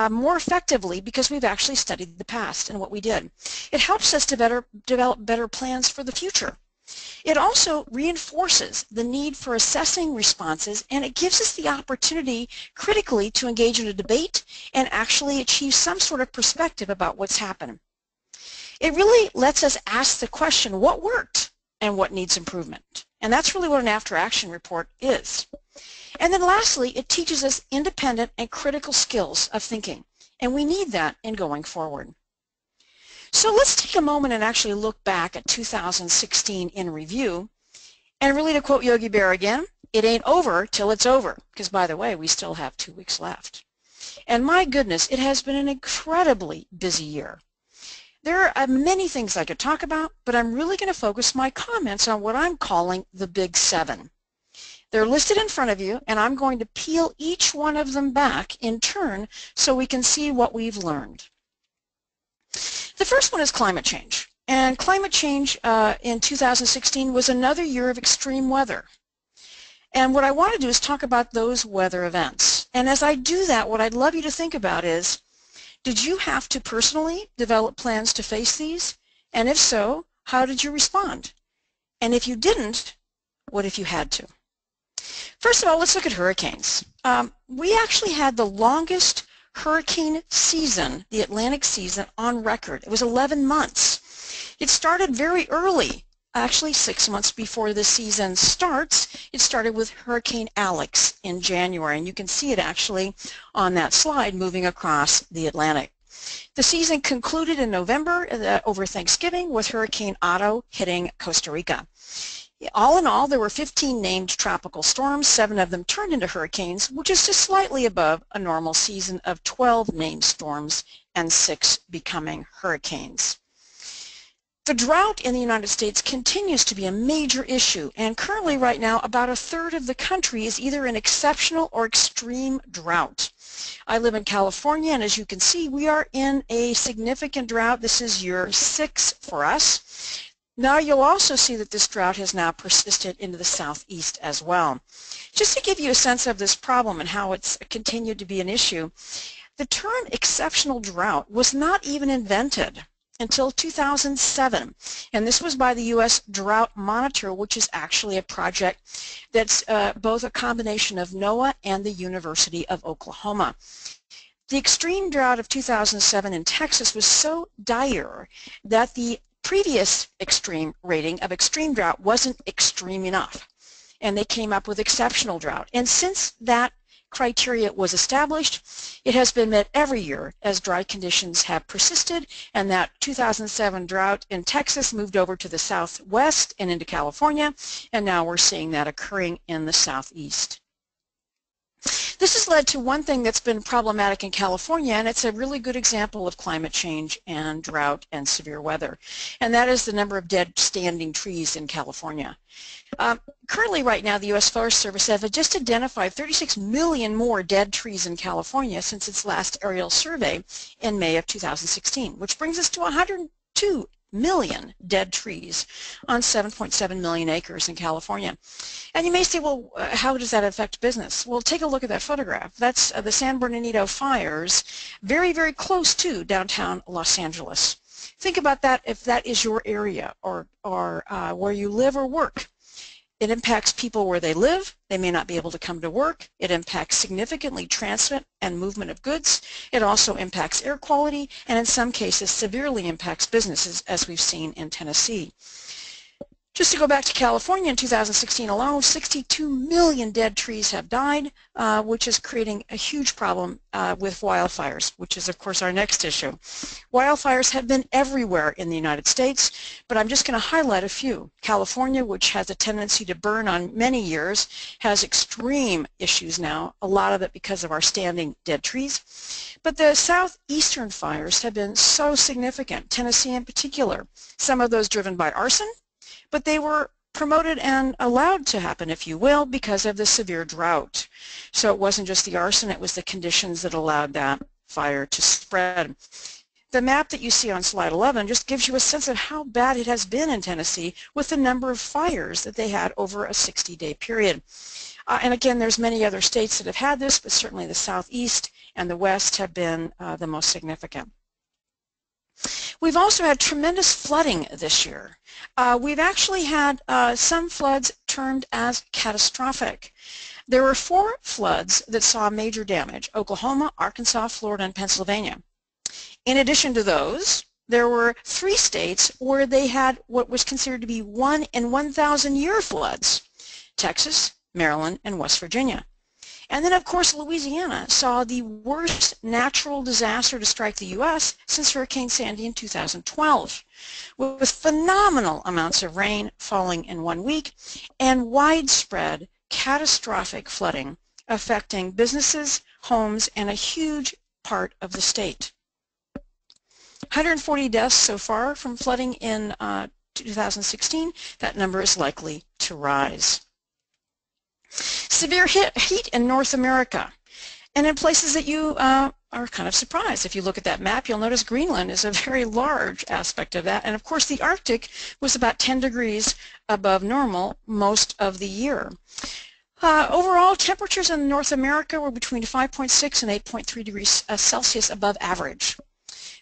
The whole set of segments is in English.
more effectively because we've actually studied the past and what we did. It helps us to develop better plans for the future. It also reinforces the need for assessing responses, and it gives us the opportunity critically to engage in a debate and actually achieve some sort of perspective about what's happened. It really lets us ask the question, what worked and what needs improvement? And that's really what an after-action report is. And then lastly, it teaches us independent and critical skills of thinking, and we need that in going forward. So let's take a moment and actually look back at 2016 in review, and really to quote Yogi Berra again, it ain't over till it's over, because by the way, we still have 2 weeks left. And my goodness, it has been an incredibly busy year. There are many things I could talk about, but I'm really going to focus my comments on what I'm calling the Big 7. They're listed in front of you, and I'm going to peel each one of them back in turn so we can see what we've learned. The first one is climate change. And climate change in 2016 was another year of extreme weather. And what I want to do is talk about those weather events. And as I do that, what I'd love you to think about is, did you have to personally develop plans to face these? And if so, how did you respond? And if you didn't, what if you had to? First of all, let's look at hurricanes. We actually had the longest hurricane season, the Atlantic season, on record. It was 11 months. It started very early, actually 6 months before the season starts. It started with Hurricane Alex in January, and you can see it actually on that slide moving across the Atlantic. The season concluded in November over Thanksgiving with Hurricane Otto hitting Costa Rica. All in all, there were 15 named tropical storms. 7 of them turned into hurricanes, which is just slightly above a normal season of 12 named storms and 6 becoming hurricanes. The drought in the United States continues to be a major issue, and currently right now about 1/3 of the country is either in exceptional or extreme drought. I live in California, and as you can see, we are in a significant drought. This is year 6 for us. Now you'll also see that this drought has now persisted into the southeast as well. Just to give you a sense of this problem and how it's continued to be an issue, the term exceptional drought was not even invented until 2007, and this was by the U.S. Drought Monitor, which is actually a project that's both a combination of NOAA and the University of Oklahoma. The extreme drought of 2007 in Texas was so dire that the previous extreme rating of extreme drought wasn't extreme enough, and they came up with exceptional drought. And since that criteria was established, it has been met every year as dry conditions have persisted, and that 2007 drought in Texas moved over to the southwest and into California, and now we're seeing that occurring in the southeast. This has led to one thing that's been problematic in California, and it's a really good example of climate change and drought and severe weather, and that is the number of dead standing trees in California. Currently right now the U.S. Forest Service has just identified 36 million more dead trees in California since its last aerial survey in May of 2016, which brings us to 102 million dead trees on 7.7 million acres in California. And you may say, well, how does that affect business? Well, take a look at that photograph. That's the San Bernardino fires, very, very close to downtown Los Angeles. Think about that if that is your area or where you live or work. It impacts people where they live. They may not be able to come to work. It impacts significantly transit and movement of goods. It also impacts air quality, and in some cases severely impacts businesses, as we've seen in Tennessee. Just to go back to California, in 2016 alone, 62 million dead trees have died, which is creating a huge problem with wildfires, which is, of course, our next issue. Wildfires have been everywhere in the United States, but I'm just going to highlight a few. California, which has a tendency to burn on many years, has extreme issues now, a lot of it because of our standing dead trees. But the southeastern fires have been so significant, Tennessee in particular, some of those driven by arson, but they were promoted and allowed to happen, if you will, because of the severe drought. So it wasn't just the arson, it was the conditions that allowed that fire to spread. The map that you see on slide 11 just gives you a sense of how bad it has been in Tennessee with the number of fires that they had over a 60-day period. And again, there's many other states that have had this, but certainly the Southeast and the West have been the most significant. We've also had tremendous flooding this year. We've actually had some floods termed as catastrophic. There were 4 floods that saw major damage: Oklahoma, Arkansas, Florida, and Pennsylvania. In addition to those, there were 3 states where they had what was considered to be 1 in 1,000 year floods: Texas, Maryland, and West Virginia. And then, of course, Louisiana saw the worst natural disaster to strike the U.S. since Hurricane Sandy in 2012, with phenomenal amounts of rain falling in 1 week and widespread catastrophic flooding affecting businesses, homes, and a huge part of the state. 140 deaths so far from flooding in 2016. That number is likely to rise. Severe heat in North America, and in places that you are kind of surprised. If you look at that map, you'll notice Greenland is a very large aspect of that, and of course the Arctic was about 10 degrees above normal most of the year. Overall, temperatures in North America were between 5.6 and 8.3 degrees Celsius above average.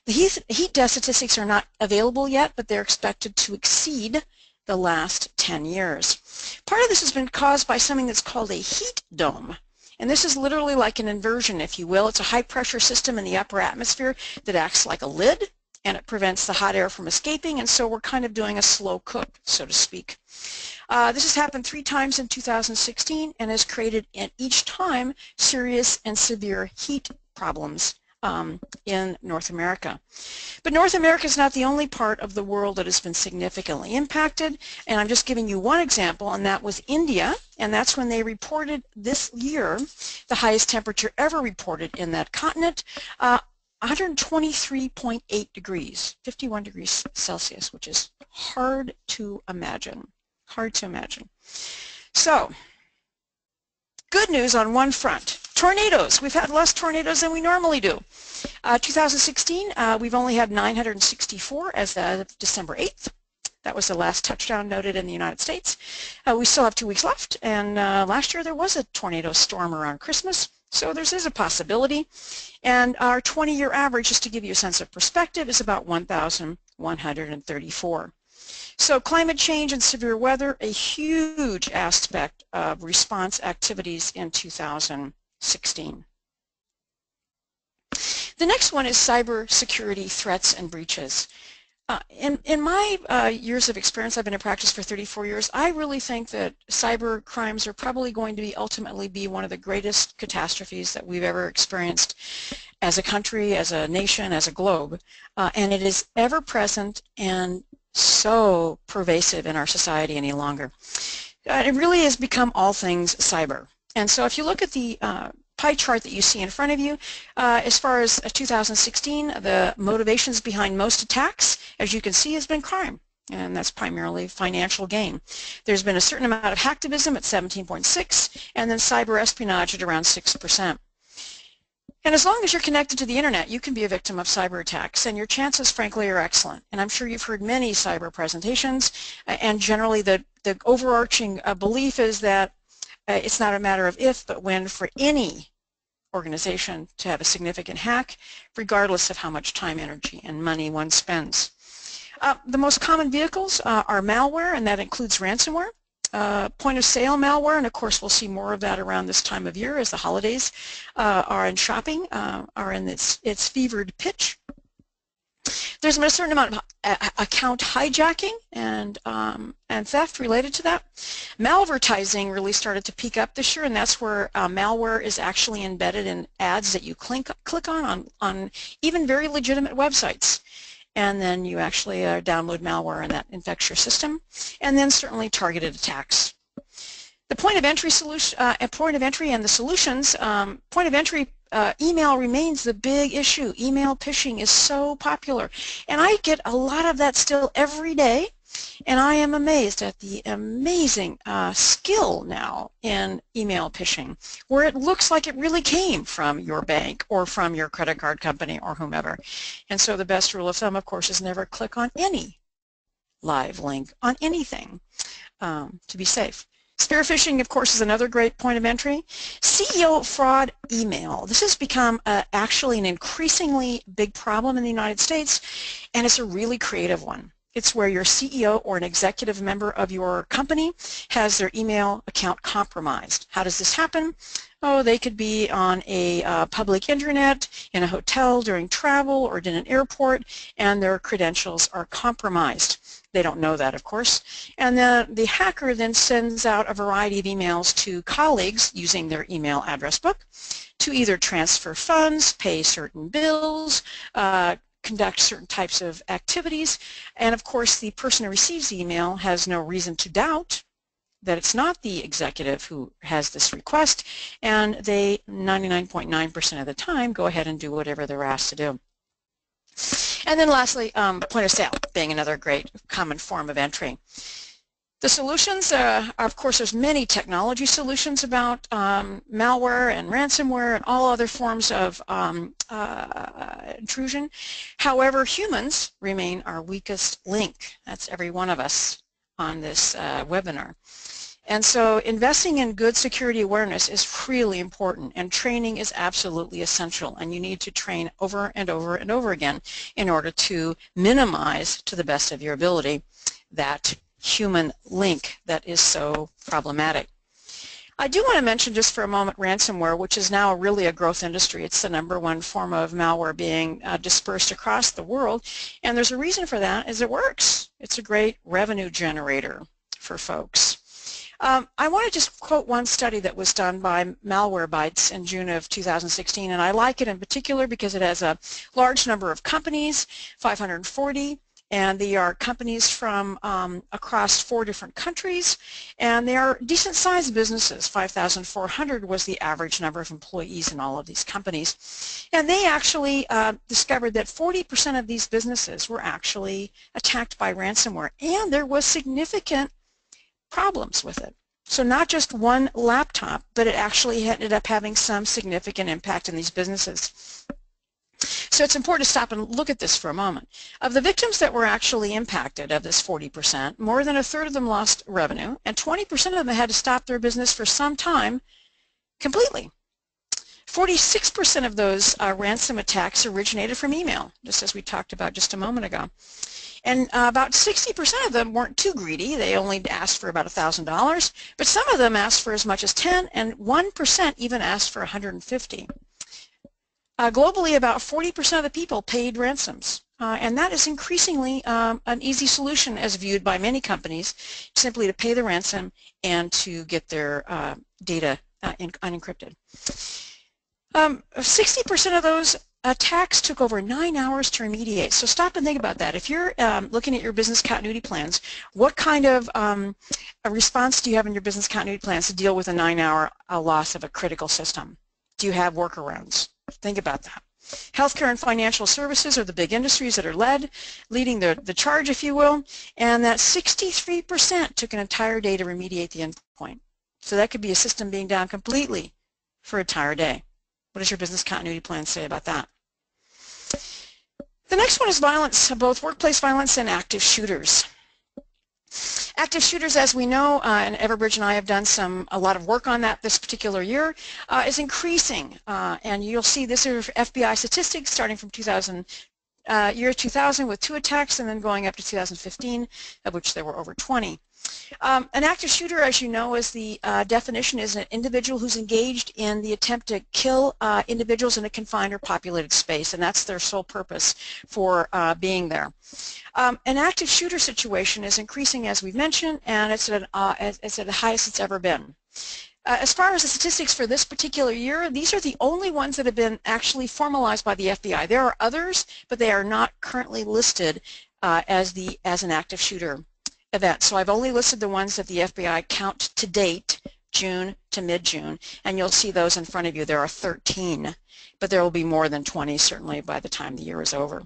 The heat death statistics are not available yet, but they're expected to exceed the last 10 years. Part of this has been caused by something that's called a heat dome. And this is literally like an inversion, if you will. It's a high-pressure system in the upper atmosphere that acts like a lid, and it prevents the hot air from escaping, and so we're kind of doing a slow cook, so to speak. This has happened 3 times in 2016 and has created, in each time, serious and severe heat problems in North America. But North America is not the only part of the world that has been significantly impacted, and I'm just giving you one example, and that was India, and that's when they reported this year the highest temperature ever reported in that continent, 123.8 degrees, 51 degrees Celsius, which is hard to imagine. Hard to imagine. So, good news on one front. Tornadoes. We've had less tornadoes than we normally do. 2016, we've only had 964 as of December 8th. That was the last touchdown noted in the United States. We still have 2 weeks left, and last year there was a tornado storm around Christmas, so there is a possibility. And our 20-year average, just to give you a sense of perspective, is about 1,134. So climate change and severe weather, a huge aspect of response activities in 2016. The next one is cybersecurity threats and breaches. In my years of experience, I've been in practice for 34 years, I really think that cyber crimes are probably going to be ultimately be one of the greatest catastrophes that we've ever experienced as a country, as a nation, as a globe. And it is ever present and so pervasive in our society any longer. It really has become all things cyber. And so if you look at the pie chart that you see in front of you, as far as 2016, the motivations behind most attacks, as you can see, has been crime. And that's primarily financial gain. There's been a certain amount of hacktivism at 17.6, and then cyber espionage at around 6%. And as long as you're connected to the internet, you can be a victim of cyber attacks, and your chances, frankly, are excellent. And I'm sure you've heard many cyber presentations, and generally the overarching belief is that it's not a matter of if, but when for any organization to have a significant hack, regardless of how much time, energy, and money one spends. The most common vehicles are malware, and that includes ransomware. Point-of-sale malware, and of course we'll see more of that around this time of year as the holidays are in shopping, are in its fevered pitch. There's been a certain amount of account hijacking and theft related to that. Malvertising really started to peak up this year, and that's where malware is actually embedded in ads that you click on even very legitimate websites. And then you actually download malware and that infects your system. And then certainly targeted attacks. The point of entry and the solutions, point of entry email remains the big issue. Email phishing is so popular. And I get a lot of that still every day. And I am amazed at the amazing skill now in email phishing, where it looks like it really came from your bank or from your credit card company or whomever. And so the best rule of thumb, of course, is never click on any live link on anything to be safe. Spear phishing, of course, is another great point of entry. CEO fraud email. This has become actually an increasingly big problem in the United States, and it's a really creative one. It's where your CEO or an executive member of your company has their email account compromised. How does this happen? Oh, they could be on a public internet, in a hotel during travel, or in an airport, and their credentials are compromised. They don't know that, of course. And the hacker then sends out a variety of emails to colleagues using their email address book to either transfer funds, pay certain bills, conduct certain types of activities, and of course the person who receives the email has no reason to doubt that it's not the executive who has this request, and they 99.9% of the time go ahead and do whatever they're asked to do. And then lastly, point of sale being another great common form of entry. The solutions, of course, there's many technology solutions about malware and ransomware and all other forms of intrusion. However, humans remain our weakest link. That's every one of us on this webinar. And so investing in good security awareness is really important, and training is absolutely essential, and you need to train over and over and over again in order to minimize, to the best of your ability, that human link that is so problematic. I do want to mention just for a moment ransomware, which is now really a growth industry. It's the #1 form of malware being dispersed across the world, and there's a reason for that, is it works. It's a great revenue generator for folks. I want to just quote one study that was done by Malwarebytes in June of 2016, and I like it in particular because it has a large number of companies, 540, and they are companies from across 4 different countries, and they are decent-sized businesses. 5,400 was the average number of employees in all of these companies. And they actually discovered that 40% of these businesses were actually attacked by ransomware, and there was significant problems with it. So not just one laptop, but it actually ended up having some significant impact in these businesses. So it's important to stop and look at this for a moment. Of the victims that were actually impacted, of this 40%, more than a third of them lost revenue, and 20% of them had to stop their business for some time completely. 46% of those ransom attacks originated from email, just as we talked about just a moment ago. And about 60% of them weren't too greedy. They only asked for about $1,000, but some of them asked for as much as 10, and 1% even asked for 150. Globally, about 40% of the people paid ransoms, and that is increasingly an easy solution as viewed by many companies, simply to pay the ransom and to get their data unencrypted. 60% of those attacks took over 9 hours to remediate. So stop and think about that. If you're looking at your business continuity plans, what kind of a response do you have in your business continuity plans to deal with a 9-hour loss of a critical system? Do you have workarounds? Think about that. Healthcare and financial services are the big industries that are leading the charge, if you will, and that 63% took an entire day to remediate the endpoint. So that could be a system being down completely for an entire day. What does your business continuity plan say about that? The next one is violence, both workplace violence and active shooters. Active shooters, as we know, and Everbridge and I have done a lot of work on that this particular year, is increasing. And you'll see this are FBI statistics starting from year 2000 with 2 attacks, and then going up to 2015, of which there were over 20. An active shooter, as you know, is the definition is an individual who's engaged in the attempt to kill individuals in a confined or populated space, and that's their sole purpose for being there. An active shooter situation is increasing, as we've mentioned, and it's at the highest it's ever been. As far as the statistics for this particular year, these are the only ones that have been actually formalized by the FBI. There are others, but they are not currently listed as an active shooter event. So I've only listed the ones that the FBI count to date, June to mid-June, and you'll see those in front of you. There are 13, but there will be more than 20 certainly by the time the year is over.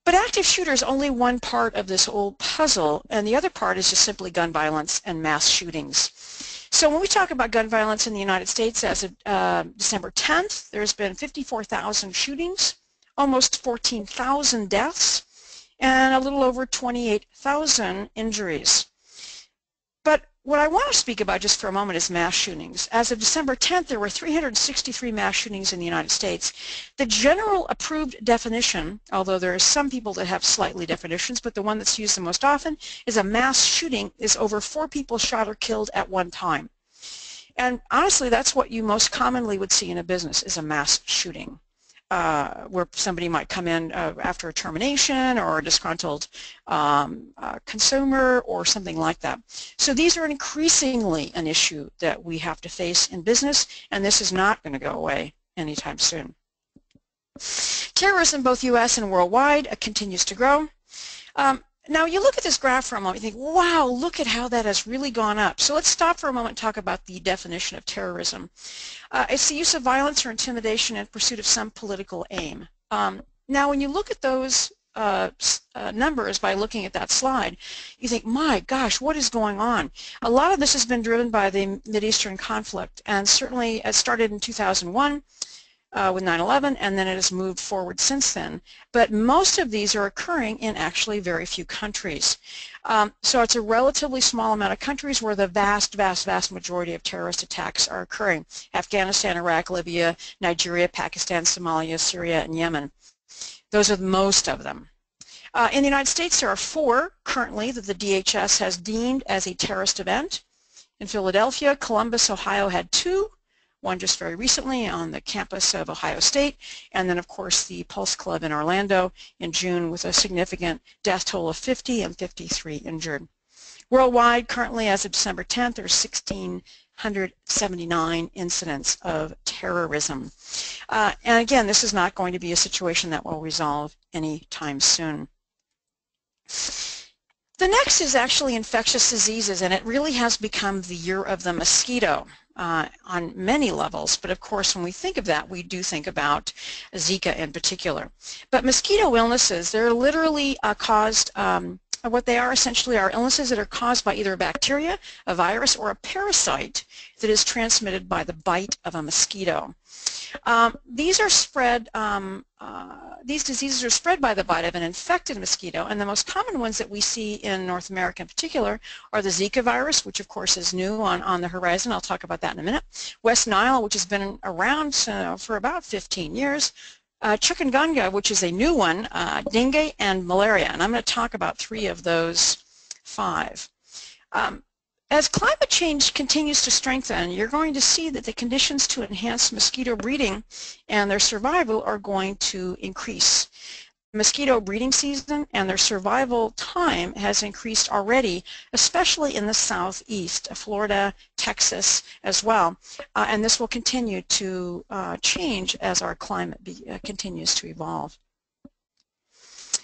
But active shooter is only one part of this whole puzzle, and the other part is just simply gun violence and mass shootings. So when we talk about gun violence in the United States, as of December 10th, there's been 54,000 shootings, almost 14,000 deaths, and a little over 28,000 injuries. But What I want to speak about just for a moment is mass shootings. As of December 10th, there were 363 mass shootings in the United States. The general approved definition, although there are some people that have slightly definitions, but the one that's used the most often is a mass shooting is over 4 people shot or killed at one time. And honestly, that's what you most commonly would see in a business is a mass shooting. Where somebody might come in after a termination or a disgruntled consumer or something like that. So these are increasingly an issue that we have to face in business, and this is not going to go away anytime soon. Terrorism, both U.S. and worldwide, continues to grow. Now you look at this graph for a moment, you think, wow, look at how that has really gone up. So let's stop for a moment and talk about the definition of terrorism. It's the use of violence or intimidation in pursuit of some political aim. Now when you look at those numbers by looking at that slide, you think, my gosh, what is going on? A lot of this has been driven by the Mideastern conflict, and certainly it started in 2001. With 9/11, and then it has moved forward since then. But most of these are occurring in actually very few countries. So it's a relatively small amount of countries where the vast majority of terrorist attacks are occurring. Afghanistan, Iraq, Libya, Nigeria, Pakistan, Somalia, Syria, and Yemen. Those are most of them. In the United States, there are 4 currently that the DHS has deemed as a terrorist event. In Philadelphia, Columbus, Ohio had 2. One just very recently on the campus of Ohio State, and then of course the Pulse Club in Orlando in June with a significant death toll of 50 and 53 injured. Worldwide, currently as of December 10th, there's 1,679 incidents of terrorism. And again, this is not going to be a situation that will resolve anytime soon. The next is actually infectious diseases, and it really has become the year of the mosquito. On many levels, but of course when we think of that, we do think about Zika in particular. But mosquito illnesses, they're literally caused, what they are essentially are illnesses that are caused by either a bacteria, a virus, or a parasite that is transmitted by the bite of a mosquito. These diseases are spread by the bite of an infected mosquito, and the most common ones that we see in North America in particular are the Zika virus, which of course is new on the horizon. I'll talk about that in a minute. West Nile, which has been around for about 15 years. Chikungunya, which is a new one, dengue, and malaria, and I'm going to talk about 3 of those 5. As climate change continues to strengthen, you're going to see that the conditions to enhance mosquito breeding and their survival are going to increase. Mosquito breeding season and their survival time has increased already, especially in the southeast, Florida, Texas as well, and this will continue to change as our climate continues to evolve.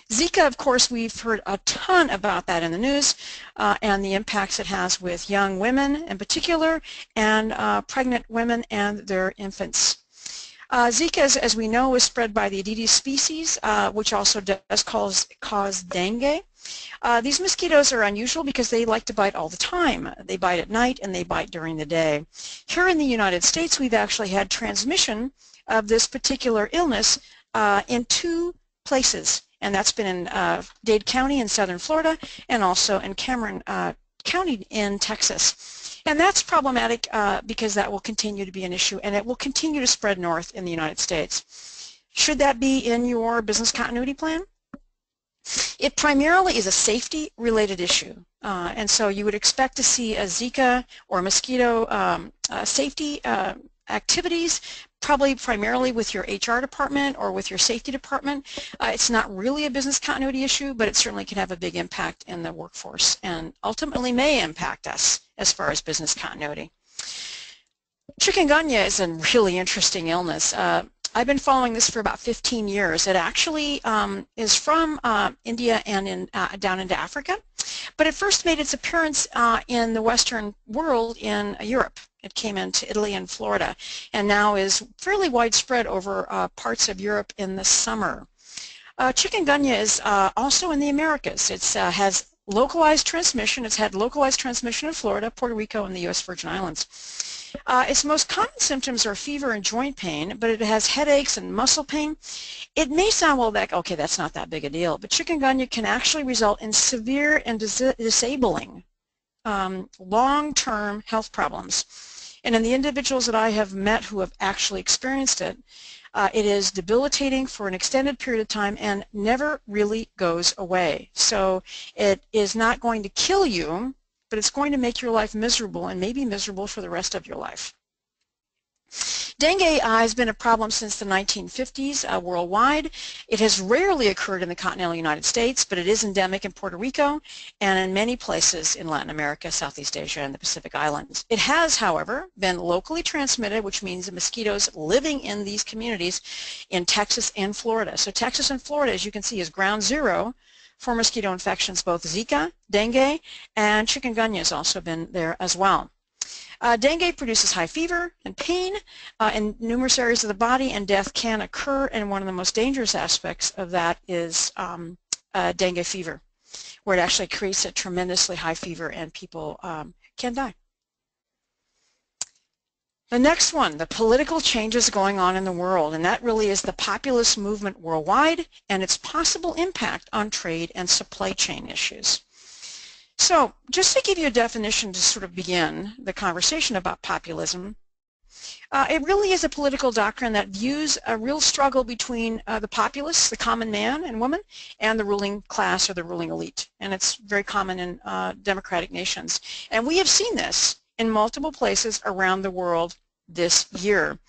Zika, of course, we've heard a ton about that in the news and the impacts it has with young women in particular and pregnant women and their infants. Zika, as we know, is spread by the Aedes species, which also does cause dengue. These mosquitoes are unusual because they like to bite all the time. They bite at night and they bite during the day. Here in the United States, we've actually had transmission of this particular illness in 2 places. And that's been in Dade County in southern Florida and also in Cameron County in Texas. And that's problematic because that will continue to be an issue and it will continue to spread north in the United States. Should that be in your business continuity plan? It primarily is a safety-related issue. And so you would expect to see a Zika or mosquito safety activities, probably primarily with your HR department or with your safety department. It's not really a business continuity issue, but it certainly can have a big impact in the workforce and ultimately may impact us as far as business continuity. Chikungunya is a really interesting illness. I've been following this for about 15 years. It actually is from India and down into Africa, but it first made its appearance in the Western world in Europe. It came into Italy and Florida and now is fairly widespread over parts of Europe in the summer. Chikungunya is also in the Americas. It has localized transmission. It's had localized transmission in Florida, Puerto Rico, and the U.S. Virgin Islands. Its most common symptoms are fever and joint pain, but it has headaches and muscle pain. It may sound, well, okay, that's not that big a deal, but chikungunya can actually result in severe and disabling long-term health problems. And in the individuals that I have met who have actually experienced it, it is debilitating for an extended period of time and never really goes away. So it is not going to kill you, but it's going to make your life miserable and maybe miserable for the rest of your life. Dengue has been a problem since the 1950s worldwide. It has rarely occurred in the continental United States, but it is endemic in Puerto Rico and in many places in Latin America, Southeast Asia, and the Pacific Islands. It has, however, been locally transmitted, which means the mosquitoes living in these communities in Texas and Florida. So Texas and Florida, as you can see, is ground zero for mosquito infections. Both Zika, dengue, and chikungunya has also been there as well. Dengue produces high fever and pain in numerous areas of the body, and death can occur, and one of the most dangerous aspects of that is dengue fever, where it actually creates a tremendously high fever and people can die. The next one, the political changes going on in the world, and that really is the populist movement worldwide and its possible impact on trade and supply chain issues. So just to give you a definition to sort of begin the conversation about populism, it really is a political doctrine that views a real struggle between the populace, the common man and woman, and the ruling class or the ruling elite. And it's very common in democratic nations. And we have seen this in multiple places around the world this year.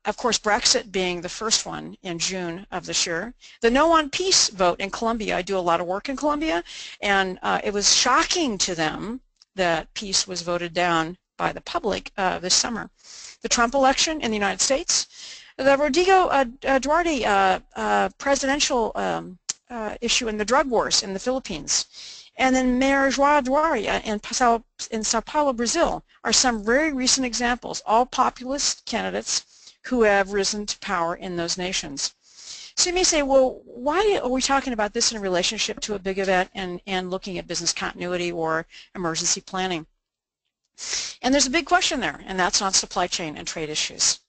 Of course, Brexit being the first one in June of this year. The No on Peace vote in Colombia. I do a lot of work in Colombia, and it was shocking to them that peace was voted down by the public this summer. The Trump election in the United States. The Rodrigo Duterte presidential issue in the drug wars in the Philippines. And then Mayor João Dória in Sao Paulo, Brazil, are some very recent examples, all populist candidates who have risen to power in those nations. So you may say, well, why are we talking about this in relationship to a big event and looking at business continuity or emergency planning? And there's a big question there, and that's on supply chain and trade issues.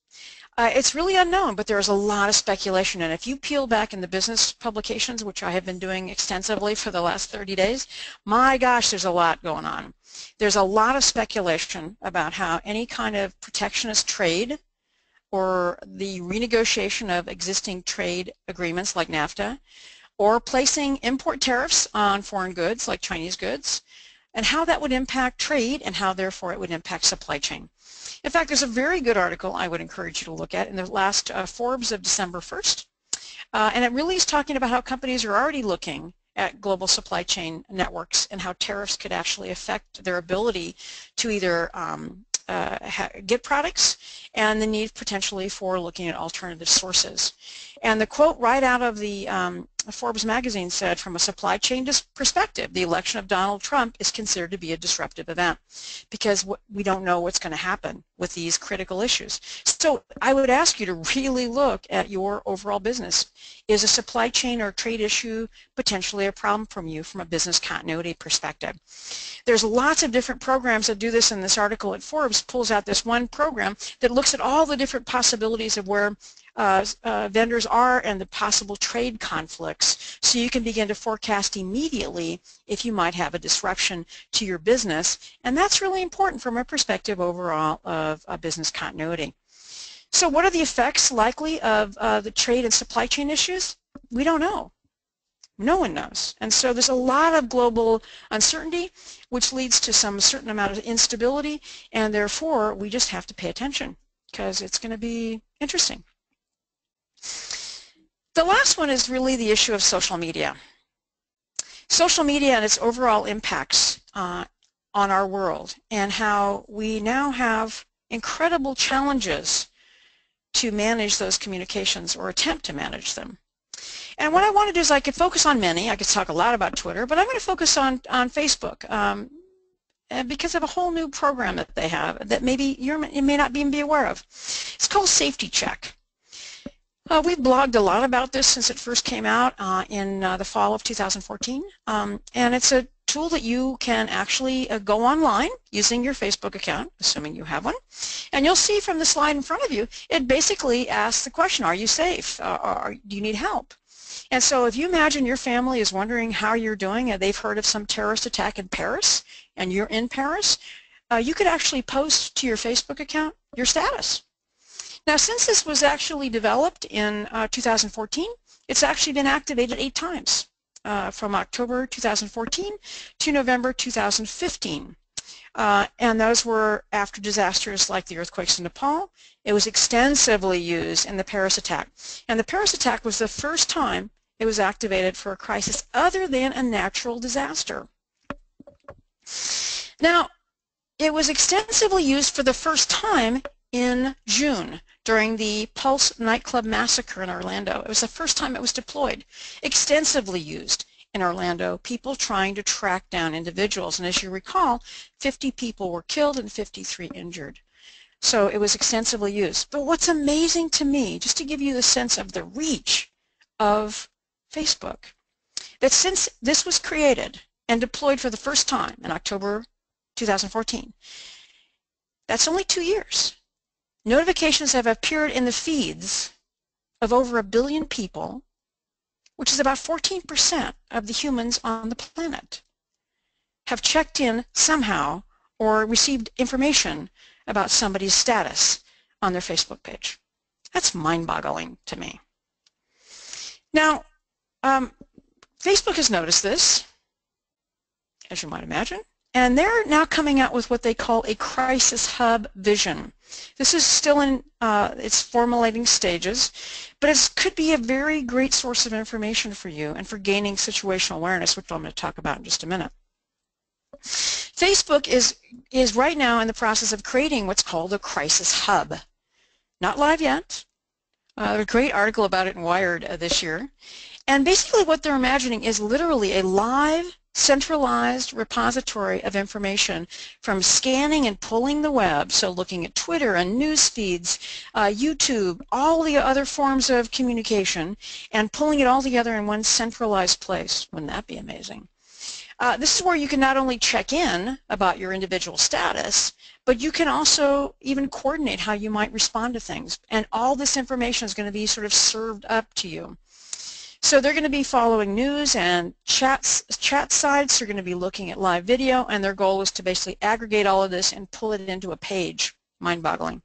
It's really unknown, but there's a lot of speculation, and if you peel back in the business publications, which I have been doing extensively for the last 30 days, my gosh, there's a lot going on. There's a lot of speculation about how any kind of protectionist trade or the renegotiation of existing trade agreements like NAFTA, or placing import tariffs on foreign goods like Chinese goods, and how that would impact trade and how therefore it would impact supply chain. In fact, there's a very good article I would encourage you to look at in the last Forbes of December 1st, and it really is talking about how companies are already looking at global supply chain networks and how tariffs could actually affect their ability to either get products and the need potentially for looking at alternative sources. And the quote right out of the Forbes magazine said, from a supply chain perspective, the election of Donald Trump is considered to be a disruptive event because we don't know what's going to happen with these critical issues. So I would ask you to really look at your overall business. Is a supply chain or trade issue potentially a problem from you from a business continuity perspective? There's lots of different programs that do this, and this article at Forbes pulls out this one program that looks at all the different possibilities of where vendors are and the possible trade conflicts, so you can begin to forecast immediately if you might have a disruption to your business, and that's really important from a perspective overall of business continuity. So what are the effects likely of the trade and supply chain issues? We don't know. No one knows. And so there's a lot of global uncertainty, which leads to some certain amount of instability, and therefore we just have to pay attention because it's going to be interesting. The last one is really the issue of social media. Social media and its overall impacts on our world, and how we now have incredible challenges to manage those communications or attempt to manage them. And what I want to do is I could focus on many. I could talk a lot about Twitter, but I'm going to focus on Facebook because of a whole new program that they have that maybe you may not even be aware of. It's called Safety Check. We've blogged a lot about this since it first came out in the fall of 2014, and it's a tool that you can actually go online using your Facebook account, assuming you have one, and you'll see from the slide in front of you, it basically asks the question, are you safe? Or do you need help? And so if you imagine your family is wondering how you're doing and they've heard of some terrorist attack in Paris and you're in Paris, you could actually post to your Facebook account your status. Now, since this was actually developed in 2014, it's actually been activated 8 times from October 2014 to November 2015. And those were after disasters like the earthquakes in Nepal. It was extensively used in the Paris attack. And the Paris attack was the first time it was activated for a crisis other than a natural disaster. Now, it was extensively used for the first time in June during the Pulse nightclub massacre in Orlando. It was the first time it was deployed, extensively used in Orlando, people trying to track down individuals. And as you recall, 50 people were killed and 53 injured. So it was extensively used. But what's amazing to me, just to give you the sense of the reach of Facebook, that since this was created and deployed for the first time in October 2014, that's only 2 years. Notifications have appeared in the feeds of over 1 billion people, which is about 14% of the humans on the planet, have checked in somehow or received information about somebody's status on their Facebook page. That's mind-boggling to me. Now, Facebook has noticed this, as you might imagine, and they're now coming out with what they call a crisis hub vision. This is still in its formulating stages, but it could be a very great source of information for you and for gaining situational awareness, which I'm going to talk about in just a minute. Facebook is right now in the process of creating what's called a crisis hub. Not live yet. A great article about it in Wired this year. And basically what they're imagining is literally a live, centralized repository of information from scanning and pulling the web, so looking at Twitter and news feeds, YouTube, all the other forms of communication, and pulling it all together in one centralized place. Wouldn't that be amazing? This is where you can not only check in about your individual status, but you can also even coordinate how you might respond to things. And all this information is going to be sort of served up to you. So they're going to be following news and chat sites. They're going to be looking at live video, and their goal is to basically aggregate all of this and pull it into a page. Mind-boggling.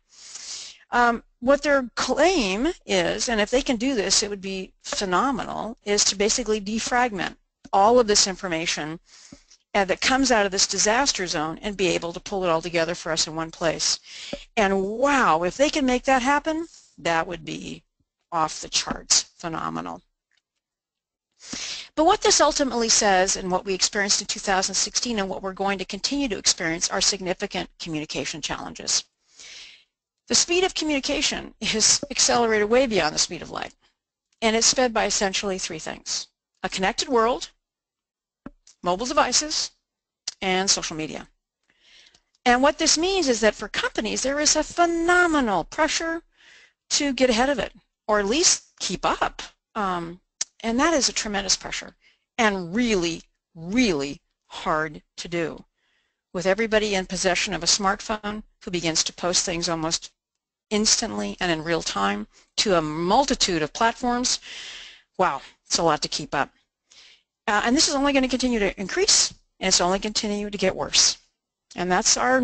What their claim is, and if they can do this, it would be phenomenal, is to basically defragment all of this information that comes out of this disaster zone and be able to pull it all together for us in one place. And wow, if they can make that happen, that would be off the charts phenomenal. But what this ultimately says, and what we experienced in 2016 and what we're going to continue to experience, are significant communication challenges. The speed of communication is accelerated way beyond the speed of light, and it's fed by essentially 3 things: a connected world, mobile devices, and social media. And what this means is that for companies, there is a phenomenal pressure to get ahead of it, or at least keep up. And that is a tremendous pressure and really, really hard to do. With everybody in possession of a smartphone who begins to post things almost instantly and in real time to a multitude of platforms, wow, it's a lot to keep up. And this is only going to continue to increase, and it's only continue to get worse. And that's our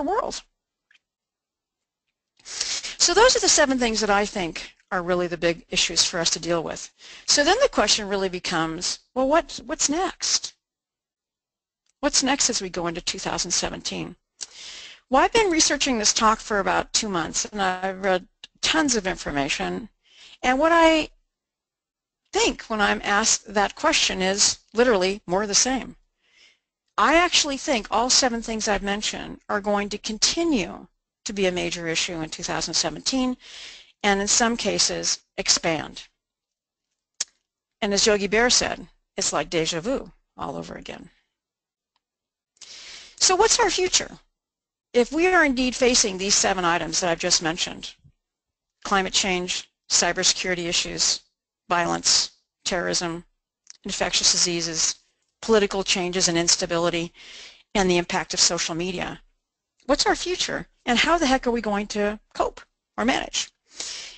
world. So those are the 7 things that I think are really the big issues for us to deal with. So then the question really becomes, well, what's next? What's next as we go into 2017? Well, I've been researching this talk for about 2 months, and I've read tons of information. And what I think when I'm asked that question is literally more of the same. I actually think all 7 things I've mentioned are going to continue to be a major issue in 2017, and in some cases expand. And as Yogi Bear said, it's like deja vu all over again. So what's our future? If we are indeed facing these 7 items that I've just mentioned: climate change, cybersecurity issues, violence, terrorism, infectious diseases, political changes and instability, and the impact of social media, what's our future, and how the heck are we going to cope or manage?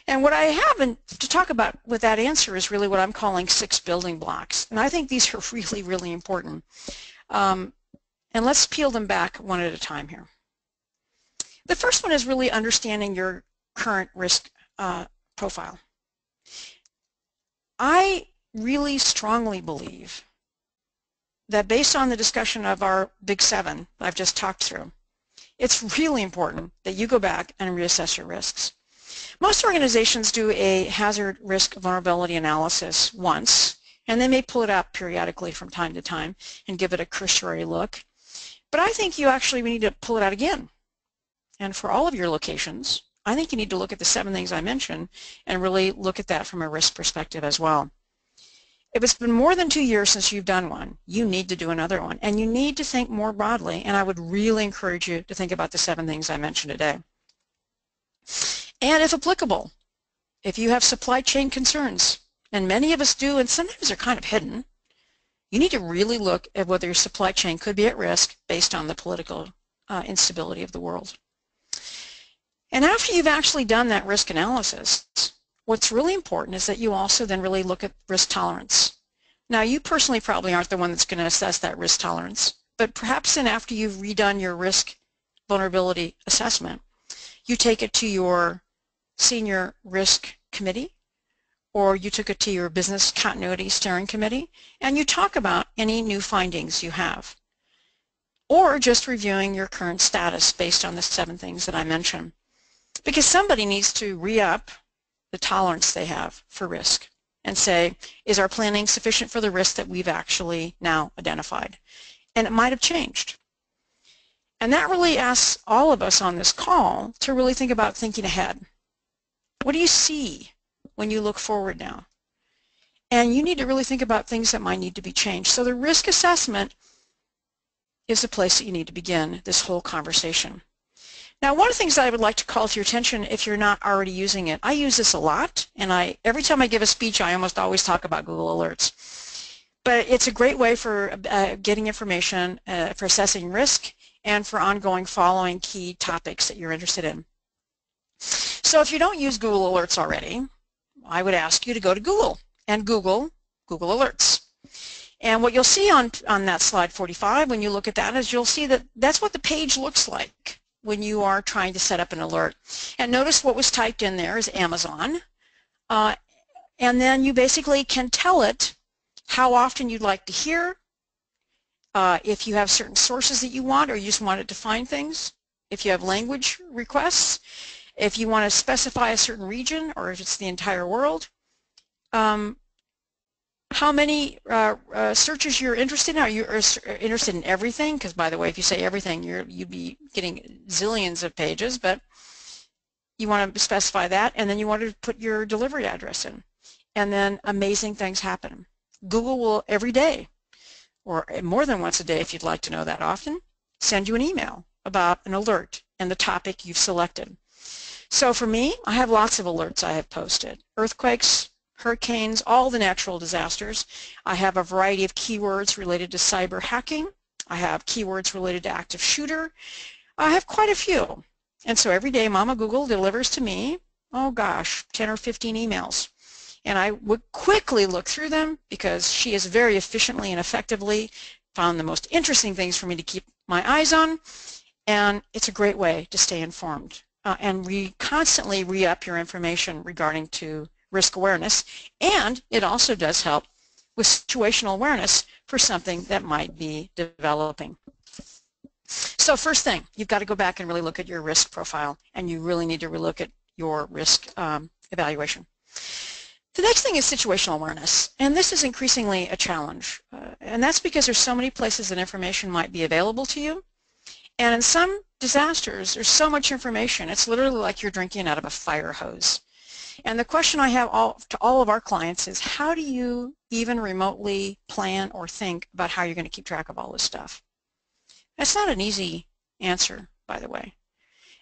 And what I have to talk about with that answer is really what I'm calling 6 building blocks. And I think these are really, really important. And let's peel them back one at a time here. The first one is really understanding your current risk profile. I really strongly believe that based on the discussion of our Big 7 I've just talked through, it's really important that you go back and reassess your risks. Most organizations do a hazard risk vulnerability analysis once, and they may pull it up periodically from time to time and give it a cursory look. But I think you actually need to pull it out again. And for all of your locations, I think you need to look at the 7 things I mentioned and really look at that from a risk perspective as well. If it's been more than 2 years since you've done one, you need to do another one. And you need to think more broadly, and I would really encourage you to think about the 7 things I mentioned today. And if applicable, if you have supply chain concerns, and many of us do, and sometimes they're kind of hidden, you need to really look at whether your supply chain could be at risk based on the political instability of the world. And after you've actually done that risk analysis, what's really important is that you also then really look at risk tolerance. Now, you personally probably aren't the one that's going to assess that risk tolerance, but perhaps then after you've redone your risk vulnerability assessment, you take it to your senior risk committee, or you took it to your business continuity steering committee, and you talk about any new findings you have, or just reviewing your current status based on the 7 things that I mentioned. Because somebody needs to re-up the tolerance they have for risk and say, is our planning sufficient for the risk that we've actually now identified? And it might have changed. And that really asks all of us on this call to really think about thinking ahead. What do you see when you look forward now? And you need to really think about things that might need to be changed. So the risk assessment is the place that you need to begin this whole conversation. Now, one of the things that I would like to call to your attention, if you're not already using it, I use this a lot, and every time I give a speech, I almost always talk about Google Alerts. But it's a great way for getting information, for assessing risk, and for ongoing following key topics that you're interested in. So if you don't use Google Alerts already, I would ask you to go to Google and Google Alerts. And what you'll see on that slide 45 when you look at that is you'll see that that's what the page looks like when you are trying to set up an alert. And notice what was typed in there is Amazon. And then you basically can tell it how often you'd like to hear, if you have certain sources that you want or you just want it to find things, if you have language requests, if you want to specify a certain region or if it's the entire world, how many searches you're interested in. Are you interested in everything? Because by the way, if you say everything, you'd be getting zillions of pages, but you want to specify that, and then you want to put your delivery address in. And then amazing things happen. Google will every day, or more than once a day if you'd like to know that often, send you an email about an alert and the topic you've selected. So for me, I have lots of alerts I have posted. Earthquakes, hurricanes, all the natural disasters. I have a variety of keywords related to cyber hacking. I have keywords related to active shooter. I have quite a few. And so every day Mama Google delivers to me, oh gosh, 10 or 15 emails. And I would quickly look through them because she has very efficiently and effectively found the most interesting things for me to keep my eyes on. And it's a great way to stay informed and constantly re-up your information regarding to risk awareness, and it also does help with situational awareness for something that might be developing. So first thing, you've got to go back and really look at your risk profile, and you really need to relook at your risk evaluation. The next thing is situational awareness, and this is increasingly a challenge, and that's because there's so many places that information might be available to you, and in some disasters there's so much information, it's literally like you're drinking out of a fire hose. And the question I have to all of our clients is, how do you even remotely plan or think about how you're going to keep track of all this stuff? That's not an easy answer, by the way.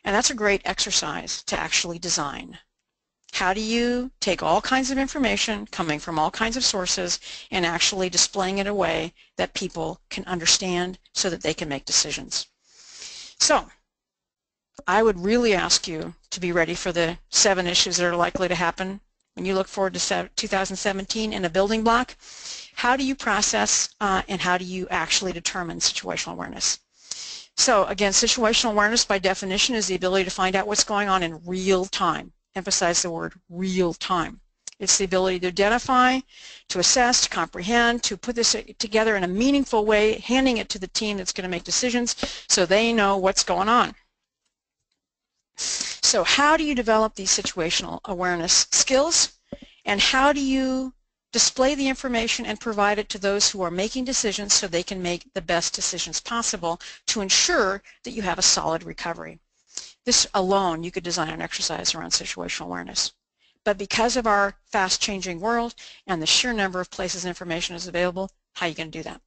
And that's a great exercise to actually design. How do you take all kinds of information coming from all kinds of sources and actually displaying it in a way that people can understand so that they can make decisions? So I would really ask you to be ready for the 7 issues that are likely to happen when you look forward to 2017 in a building block. How do you process and how do you actually determine situational awareness? So again, situational awareness by definition is the ability to find out what's going on in real time. Emphasize the word real time. It's the ability to identify, to assess, to comprehend, to put this together in a meaningful way, handing it to the team that's going to make decisions so they know what's going on. So how do you develop these situational awareness skills, and how do you display the information and provide it to those who are making decisions so they can make the best decisions possible to ensure that you have a solid recovery? This alone, you could design an exercise around situational awareness. But because of our fast-changing world and the sheer number of places information is available, how are you going to do that?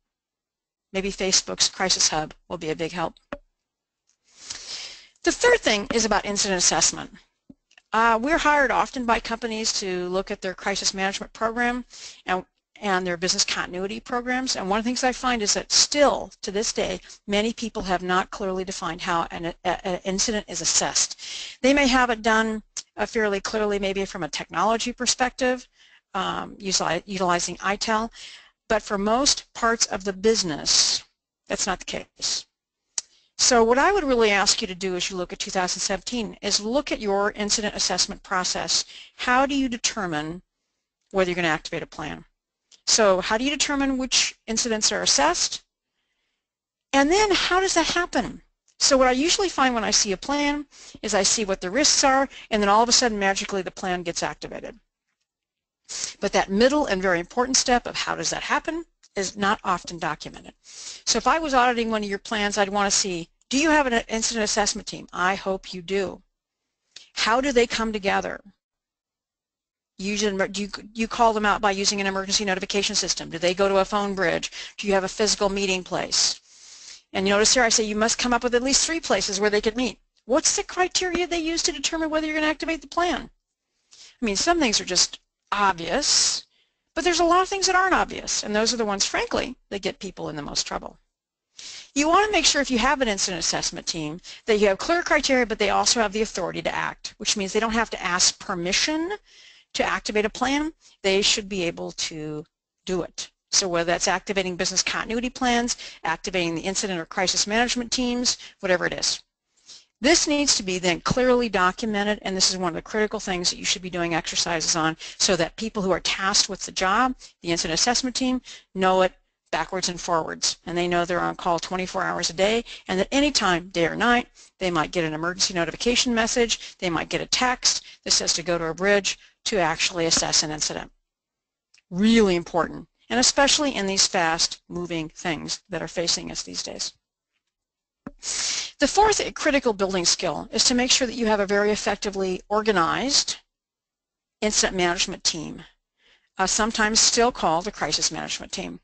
Maybe Facebook's Crisis Hub will be a big help. The third thing is about incident assessment. We're hired often by companies to look at their crisis management program and their business continuity programs, and one of the things I find is that still, to this day, many people have not clearly defined how an incident is assessed. They may have it done fairly clearly, maybe from a technology perspective, utilizing ITEL, but for most parts of the business, that's not the case. So what I would really ask you to do as you look at 2017 is look at your incident assessment process. How do you determine whether you're going to activate a plan? So how do you determine which incidents are assessed? And then how does that happen? So what I usually find when I see a plan is I see what the risks are, and then all of a sudden magically the plan gets activated. But that middle and very important step of how does that happen is not often documented. So if I was auditing one of your plans, I'd want to see, do you have an incident assessment team? I hope you do. How do they come together? Do you call them out by using an emergency notification system? Do they go to a phone bridge? Do you have a physical meeting place? And you notice here I say you must come up with at least 3 places where they could meet. What's the criteria they use to determine whether you're going to activate the plan? I mean, some things are just obvious, but there's a lot of things that aren't obvious, and those are the ones, frankly, that get people in the most trouble. You want to make sure if you have an incident assessment team that you have clear criteria, but they also have the authority to act, which means they don't have to ask permission to activate a plan. They should be able to do it. So whether that's activating business continuity plans, activating the incident or crisis management teams, whatever it is. This needs to be then clearly documented, and this is one of the critical things that you should be doing exercises on so that people who are tasked with the job, the incident assessment team, know it backwards and forwards, and they know they're on call 24 hours a day, and that any time, day or night, they might get an emergency notification message, they might get a text that says to go to a bridge to actually assess an incident. Really important, and especially in these fast-moving things that are facing us these days. The fourth critical building skill is to make sure that you have a very effectively organized incident management team, sometimes still called a crisis management team.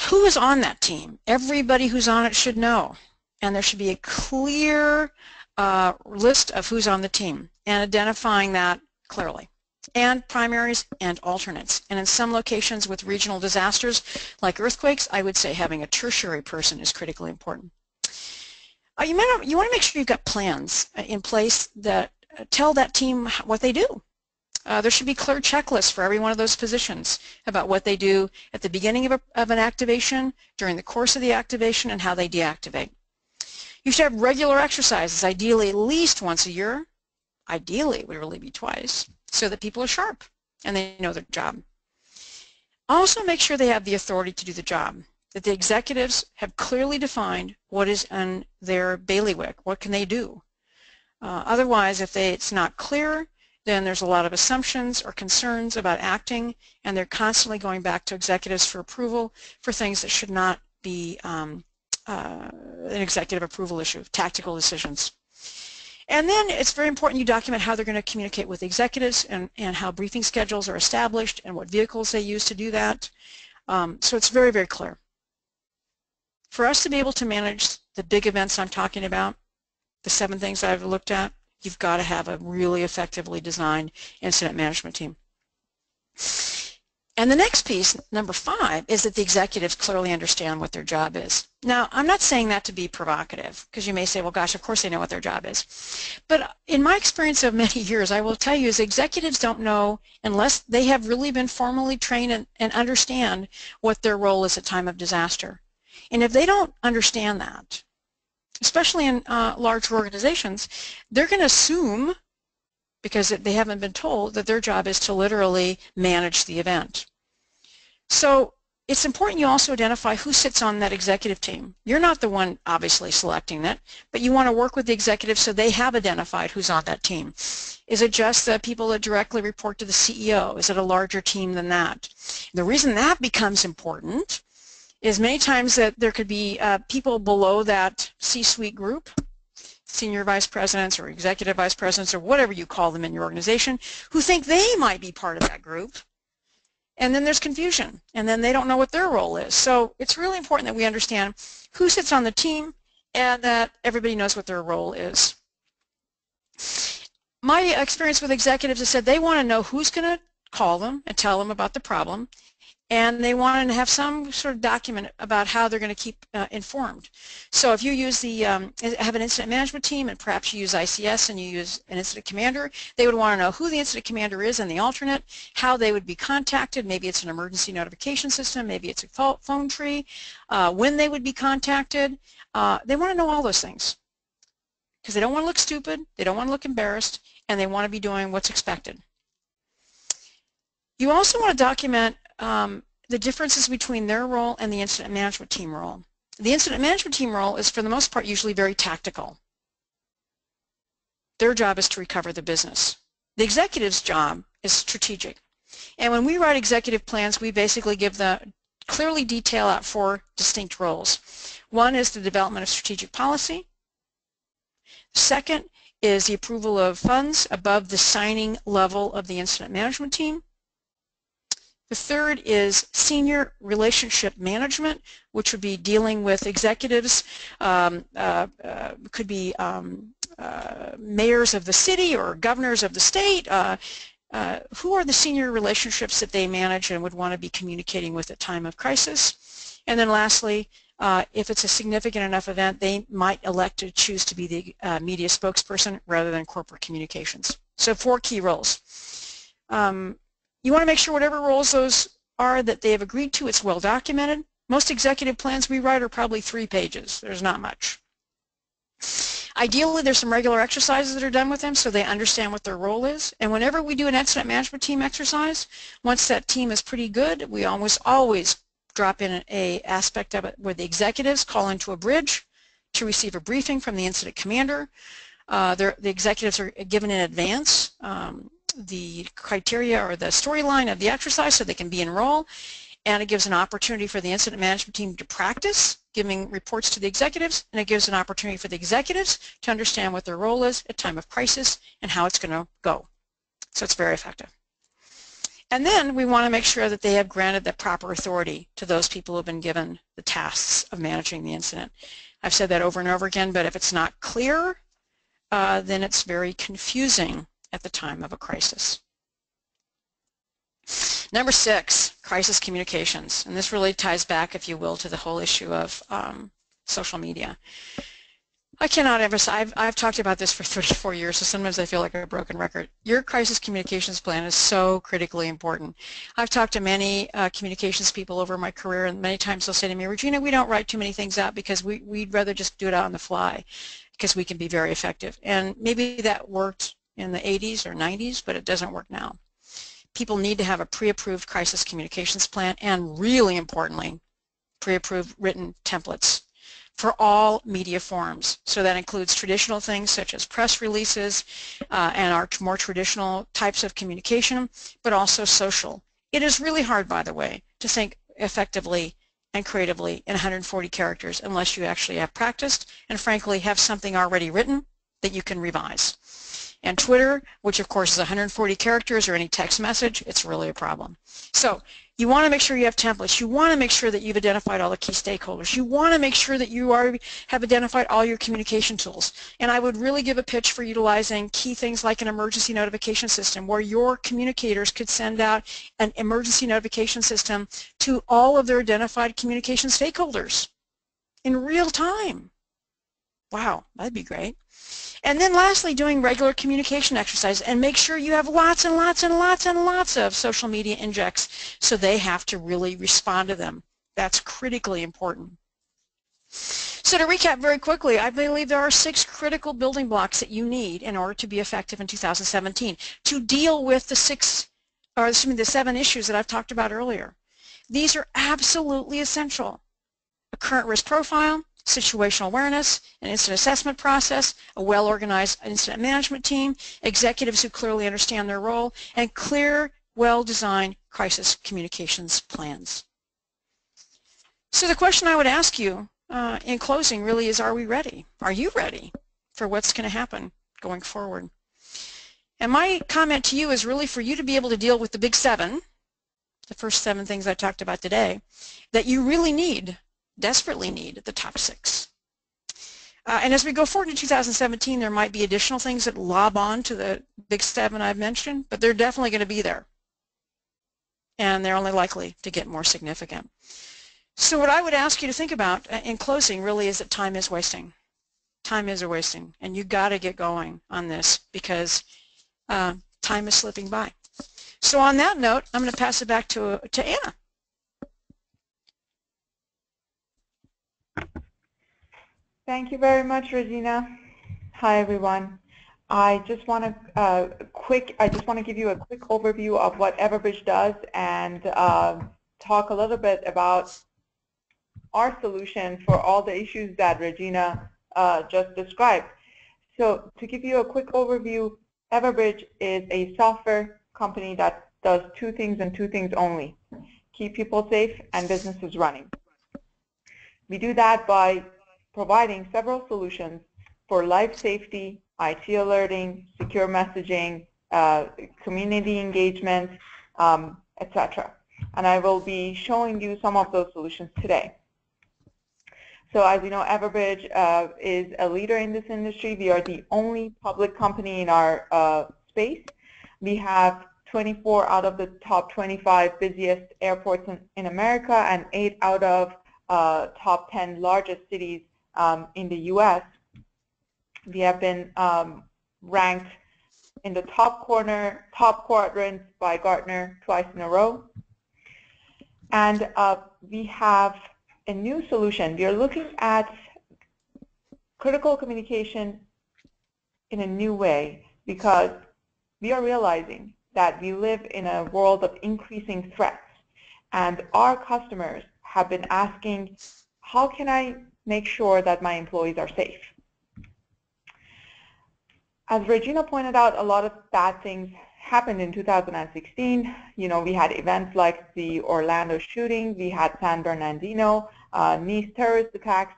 Who is on that team? Everybody who's on it should know, and there should be a clear list of who's on the team and identifying that clearly, and primaries and alternates. And in some locations with regional disasters like earthquakes, I would say having a tertiary person is critically important. You want to make sure you've got plans in place that tell that team what they do. There should be clear checklists for every one of those positions about what they do at the beginning of an activation, during the course of the activation, and how they deactivate. You should have regular exercises, ideally at least once a year. Ideally, it would really be twice, so that people are sharp and they know their job. Also make sure they have the authority to do the job, that the executives have clearly defined what is in their bailiwick, what can they do. Otherwise, if it's not clear, then there's a lot of assumptions or concerns about acting, and they're constantly going back to executives for approval for things that should not be an executive approval issue, tactical decisions. And then it's very important you document how they're going to communicate with executives and how briefing schedules are established and what vehicles they use to do that. So it's very, very clear. For us to be able to manage the big events I'm talking about, the 7 things I've looked at, you've got to have a really effectively designed incident management team. And the next piece, number 5, is that the executives clearly understand what their job is. Now, I'm not saying that to be provocative, because you may say, well, gosh, of course they know what their job is. But in my experience of many years, I will tell you is executives don't know unless they have really been formally trained and understand what their role is at time of disaster. And if they don't understand that, especially in large organizations, they're going to assume, because they haven't been told, that their job is to literally manage the event. So it's important you also identify who sits on that executive team. You're not the one obviously selecting that, but you want to work with the executives so they have identified who's on that team. Is it just the people that directly report to the CEO? Is it a larger team than that? The reason that becomes important is many times that there could be people below that C-suite group, senior vice presidents or executive vice presidents or whatever you call them in your organization, who think they might be part of that group, and then there's confusion, and then they don't know what their role is. So it's really important that we understand who sits on the team and that everybody knows what their role is. My experience with executives has said they want to know who's going to call them and tell them about the problem, and they want to have some sort of document about how they're going to keep informed. So if you use have an incident management team, and perhaps you use ICS and you use an incident commander, they would want to know who the incident commander is and the alternate, how they would be contacted. Maybe it's an emergency notification system, maybe it's a phone tree, when they would be contacted. They want to know all those things because they don't want to look stupid, they don't want to look embarrassed, and they want to be doing what's expected. You also want to document the differences between their role and the incident management team role. The incident management team role is, for the most part, usually very tactical. Their job is to recover the business. The executive's job is strategic. And when we write executive plans, we basically clearly detail out 4 distinct roles. One is the development of strategic policy. Second is the approval of funds above the signing level of the incident management team. The third is senior relationship management, which would be dealing with executives, could be mayors of the city or governors of the state. Who are the senior relationships that they manage and would want to be communicating with at time of crisis? And then lastly, if it's a significant enough event, they might elect to choose to be the media spokesperson rather than corporate communications. So 4 key roles. You want to make sure whatever roles those are that they have agreed to, it's well documented. Most executive plans we write are probably 3 pages. There's not much. Ideally, there's some regular exercises that are done with them so they understand what their role is. And whenever we do an incident management team exercise, once that team is pretty good, we always drop in an aspect of it where the executives call into a bridge to receive a briefing from the incident commander. The executives are given in advance the criteria or the storyline of the exercise so they can be enrolled, and it gives an opportunity for the incident management team to practice giving reports to the executives, and it gives an opportunity for the executives to understand what their role is at time of crisis and how it's going to go. So it's very effective. And then we want to make sure that they have granted the proper authority to those people who have been given the tasks of managing the incident. I've said that over and over again, but if it's not clear, then it's very confusing at the time of a crisis. Number 6, crisis communications. And this really ties back, if you will, to the whole issue of social media. I cannot emphasize, I've talked about this for 34 years, so sometimes I feel like a broken record. Your crisis communications plan is so critically important. I've talked to many communications people over my career, and many times they'll say to me, Regina, we don't write too many things out because we'd rather just do it on the fly because we can be very effective. And maybe that worked in the 80s or 90s, but it doesn't work now. People need to have a pre-approved crisis communications plan, and really importantly, pre-approved written templates for all media forms. So that includes traditional things such as press releases and our more traditional types of communication, but also social. It is really hard, by the way, to think effectively and creatively in 140 characters unless you actually have practiced and, frankly, have something already written that you can revise. And Twitter, which of course is 140 characters, or any text message, it's really a problem. So you want to make sure you have templates. You want to make sure that you've identified all the key stakeholders. You want to make sure that you have identified all your communication tools. And I would really give a pitch for utilizing key things like an emergency notification system, where your communicators could send out an emergency notification system to all of their identified communication stakeholders in real time. Wow, that'd be great. And then lastly, doing regular communication exercises, and make sure you have lots and lots and lots and lots of social media injects, so they have to really respond to them. That's critically important. So to recap very quickly, I believe there are 6 critical building blocks that you need in order to be effective in 2017 to deal with the 7 issues that I've talked about earlier. These are absolutely essential: a current risk profile, situational awareness, an incident assessment process, a well-organized incident management team, executives who clearly understand their role, and clear, well-designed crisis communications plans. So the question I would ask you in closing really is, are we ready? Are you ready for what's going to happen going forward? And my comment to you is really for you to be able to deal with the big 7, the first 7 things I talked about today, that you really need, desperately need, the top 6. And as we go forward in 2017, there might be additional things that lob on to the big 7 I've mentioned, but they're definitely going to be there. And they're only likely to get more significant. So what I would ask you to think about in closing really is that time is wasting. Time is wasting, and you've got to get going on this, because time is slipping by. So on that note, I'm going to pass it back to Anna. Thank you very much, Regina. Hi, everyone. I just want to give you a quick overview of what Everbridge does, and talk a little bit about our solution for all the issues that Regina just described. So to give you a quick overview, Everbridge is a software company that does 2 things and 2 things only: keep people safe and businesses running. We do that by providing several solutions for life safety, IT alerting, secure messaging, community engagement, etc. And I will be showing you some of those solutions today. So as you know, Everbridge is a leader in this industry. We are the only public company in our space. We have 24 out of the top 25 busiest airports in America, and 8 out of top 10 largest cities in the US. We have been ranked in the top quadrants by Gartner twice in a row. And we have a new solution. We are looking at critical communication in a new way, because we are realizing that we live in a world of increasing threats, and our customers have been asking, how can I make sure that my employees are safe? As Regina pointed out, a lot of bad things happened in 2016. You know, we had events like the Orlando shooting, we had San Bernardino, Nice terrorist attacks,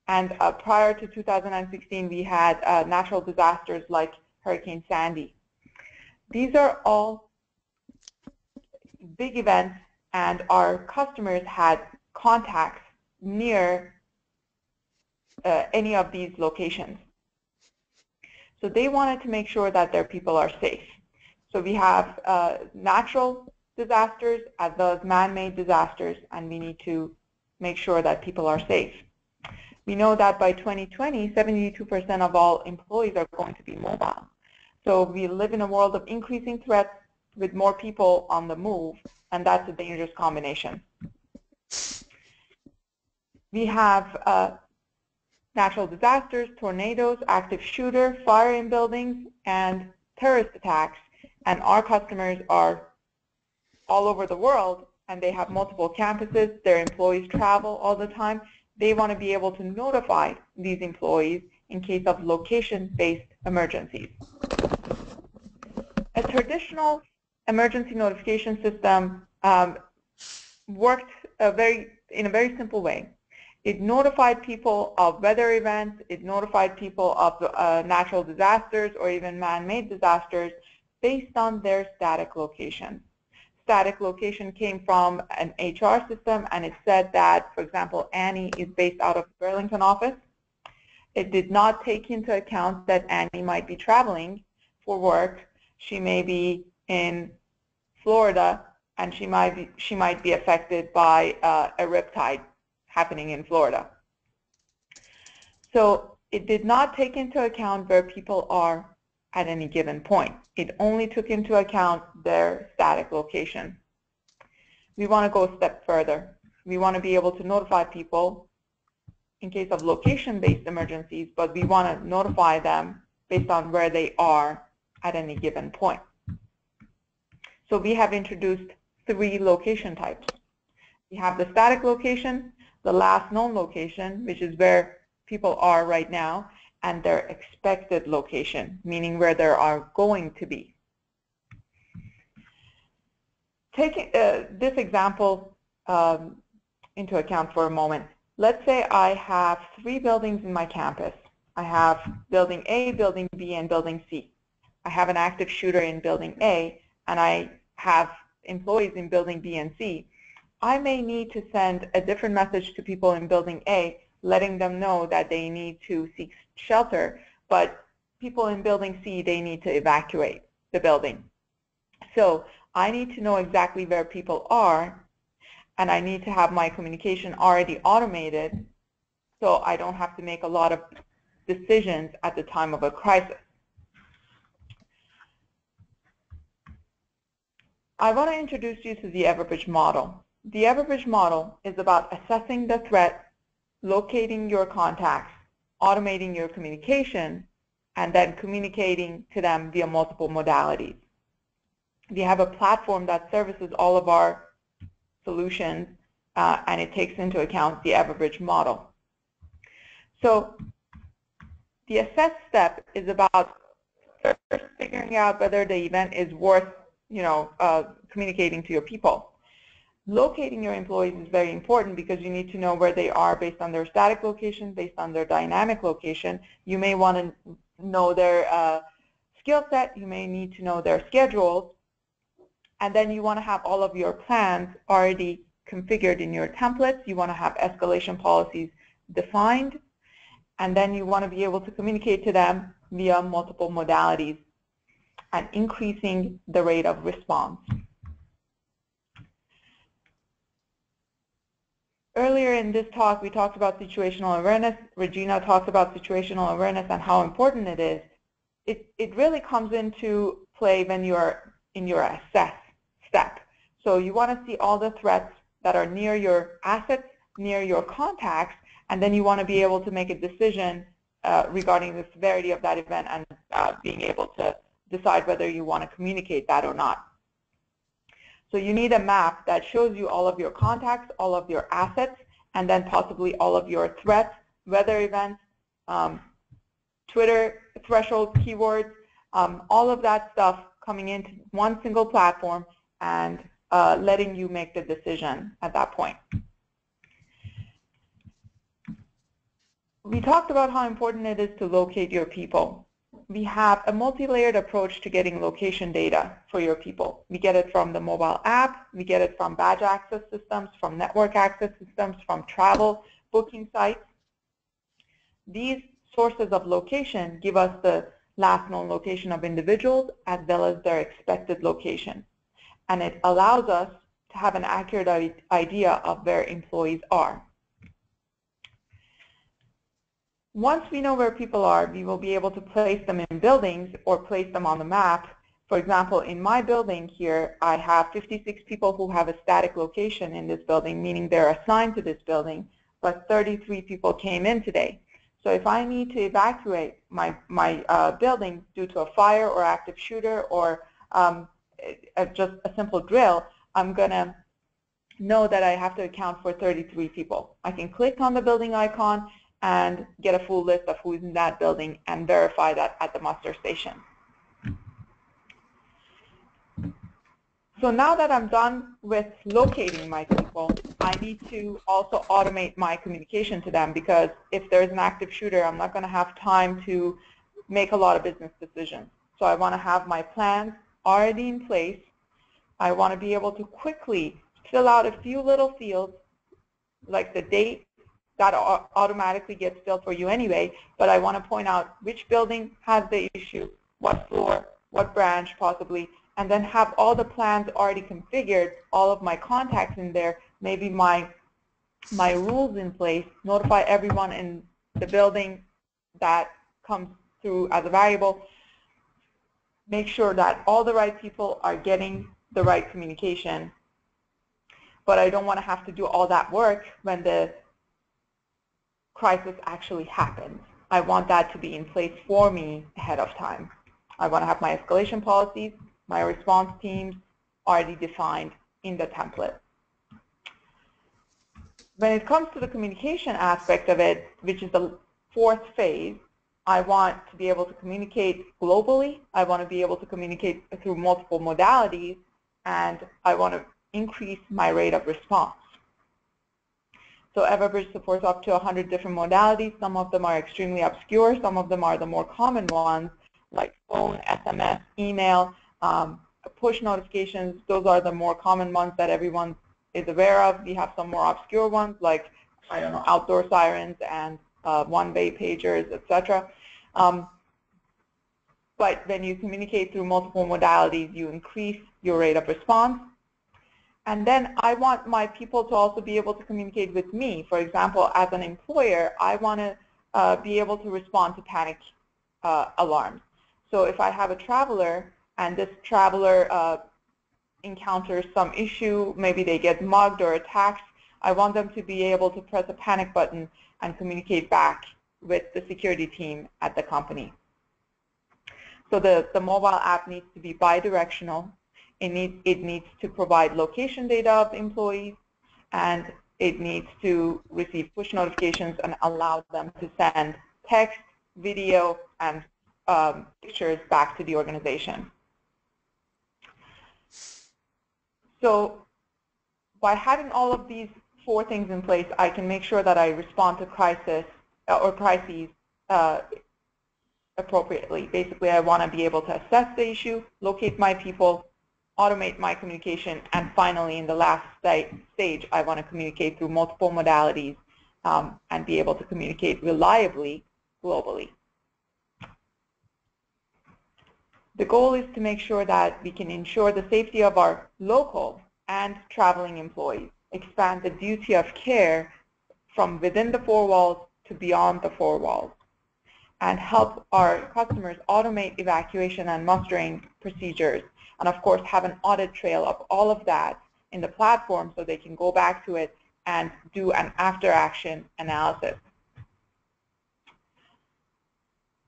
and prior to 2016, we had natural disasters like Hurricane Sandy. These are all big events, and our customers had contacts near any of these locations. So they wanted to make sure that their people are safe. So we have natural disasters as well as man-made disasters, and we need to make sure that people are safe. We know that by 2020, 72% of all employees are going to be mobile. So we live in a world of increasing threats with more people on the move, and that's a dangerous combination. We have natural disasters, tornadoes, active shooter, fire in buildings, and terrorist attacks. And our customers are all over the world, and they have multiple campuses. Their employees travel all the time. They want to be able to notify these employees in case of location-based emergencies. A traditional emergency notification system worked in a very simple way. It notified people of weather events, it notified people of natural disasters or even man-made disasters based on their static location. Static location came from an HR system, and it said that, for example, Annie is based out of the Burlington office. It did not take into account that Annie might be traveling for work. She may be in Florida, and she might be affected by a riptide happening in Florida. So it did not take into account where people are at any given point. It only took into account their static location. We want to go a step further. We want to be able to notify people in case of location-based emergencies, but we want to notify them based on where they are at any given point. So we have introduced 3 location types. We have the static location, the last known location, which is where people are right now, and their expected location, meaning where they are going to be. Taking this example into account for a moment, let's say I have 3 buildings in my campus. I have building A, building B, and building C. I have an active shooter in building A, and I have employees in building B and C. I may need to send a different message to people in building A, letting them know that they need to seek shelter, but people in building C, they need to evacuate the building. So I need to know exactly where people are, and I need to have my communication already automated so I don't have to make a lot of decisions at the time of a crisis. I want to introduce you to the Everbridge model. The Everbridge model is about assessing the threat, locating your contacts, automating your communication, and then communicating to them via multiple modalities. We have a platform that services all of our solutions, and it takes into account the Everbridge model. So the assess step is about first figuring out whether the event is worth communicating to your people. Locating your employees is very important because you need to know where they are based on their static location, based on their dynamic location. You may want to know their skill set, you may need to know their schedules, and then you want to have all of your plans already configured in your templates. You want to have escalation policies defined, and then you want to be able to communicate to them via multiple modalities and increasing the rate of response. Earlier in this talk, we talked about situational awareness. Regina talked about situational awareness and how important it is. It really comes into play when you're in your assess step. So you want to see all the threats that are near your assets, near your contacts, and then you want to be able to make a decision regarding the severity of that event and being able to decide whether you want to communicate that or not. So you need a map that shows you all of your contacts, all of your assets, and then possibly all of your threats, weather events, Twitter threshold keywords, all of that stuff coming into one single platform and letting you make the decision at that point. We talked about how important it is to locate your people. We have a multi-layered approach to getting location data for your people. We get it from the mobile app, we get it from badge access systems, from network access systems, from travel booking sites. These sources of location give us the last known location of individuals as well as their expected location. And it allows us to have an accurate idea of where employees are. Once we know where people are, we will be able to place them in buildings or place them on the map. For example, in my building here, I have 56 people who have a static location in this building, meaning they're assigned to this building, but 33 people came in today. So if I need to evacuate my building due to a fire or active shooter or just a simple drill, I'm going to know that I have to account for 33 people. I can click on the building icon and get a full list of who's in that building and verify that at the muster station. So now that I'm done with locating my people, I need to also automate my communication to them, because if there's an active shooter, I'm not going to have time to make a lot of business decisions. So I want to have my plans already in place. I want to be able to quickly fill out a few little fields, like the date. That automatically gets filled for you anyway, but I want to point out which building has the issue, what floor, what branch possibly, and then have all the plans already configured, all of my contacts in there, maybe my rules in place, notify everyone in the building that comes through as a variable, make sure that all the right people are getting the right communication. But I don't want to have to do all that work when the crisis actually happens. I want that to be in place for me ahead of time. I want to have my escalation policies, my response teams already defined in the template. When it comes to the communication aspect of it, which is the fourth phase, I want to be able to communicate globally. I want to be able to communicate through multiple modalities, and I want to increase my rate of response. So Everbridge supports up to 100 different modalities. Some of them are extremely obscure. Some of them are the more common ones, like phone, SMS, email, push notifications. Those are the more common ones that everyone is aware of. We have some more obscure ones, like, I don't know, outdoor sirens and one-way pagers, etc. But when you communicate through multiple modalities, you increase your rate of response. And then I want my people to also be able to communicate with me. For example, as an employer, I want to be able to respond to panic alarms. So if I have a traveler and this traveler encounters some issue, maybe they get mugged or attacked, I want them to be able to press a panic button and communicate back with the security team at the company. So the mobile app needs to be bidirectional. It needs to provide location data of employees, and it needs to receive push notifications and allow them to send text, video, and pictures back to the organization. So by having all of these four things in place, I can make sure that I respond to crises appropriately. Basically, I want to be able to assess the issue, locate my people, automate my communication, and finally, in the last stage, I want to communicate through multiple modalities and be able to communicate reliably globally. The goal is to make sure that we can ensure the safety of our local and traveling employees, expand the duty of care from within the four walls to beyond the four walls, and help our customers automate evacuation and mustering procedures, and of course have an audit trail of all of that in the platform so they can go back to it and do an after-action analysis.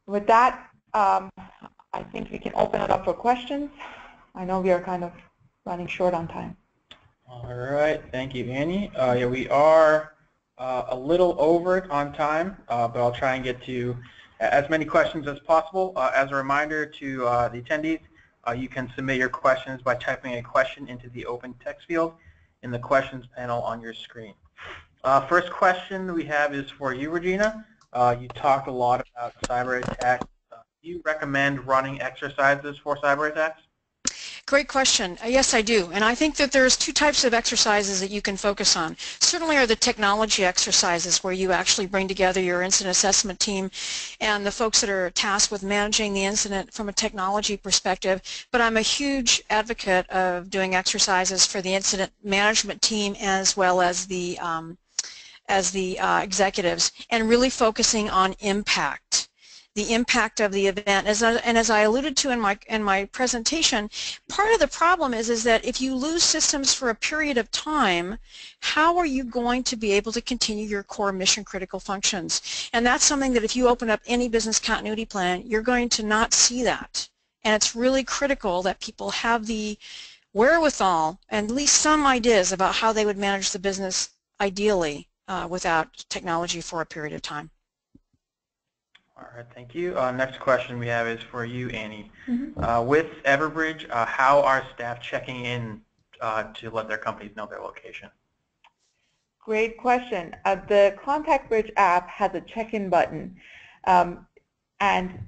With that, I think we can open it up for questions. I know we are kind of running short on time. All right, thank you, Annie. Yeah, we are a little over on time, but I'll try and get to as many questions as possible. As a reminder to the attendees, you can submit your questions by typing a question into the open text field in the questions panel on your screen. First question we have is for you, Regina. You talked a lot about cyber attacks. Do you recommend running exercises for cyber attacks? Great question. Yes, I do. And I think that there's two types of exercises that you can focus on. Certainly are the technology exercises where you actually bring together your incident assessment team and the folks that are tasked with managing the incident from a technology perspective. But I'm a huge advocate of doing exercises for the incident management team as well as the executives, and really focusing on impact. The impact of the event, and as I alluded to in my presentation, part of the problem is that if you lose systems for a period of time, how are you going to be able to continue your core mission critical functions? And that's something that if you open up any business continuity plan, you're going to not see that. And it's really critical that people have the wherewithal and at least some ideas about how they would manage the business ideally without technology for a period of time. All right, thank you. Next question we have is for you, Annie. With Everbridge, how are staff checking in to let their companies know their location? Great question. The Contact Bridge app has a check-in button, and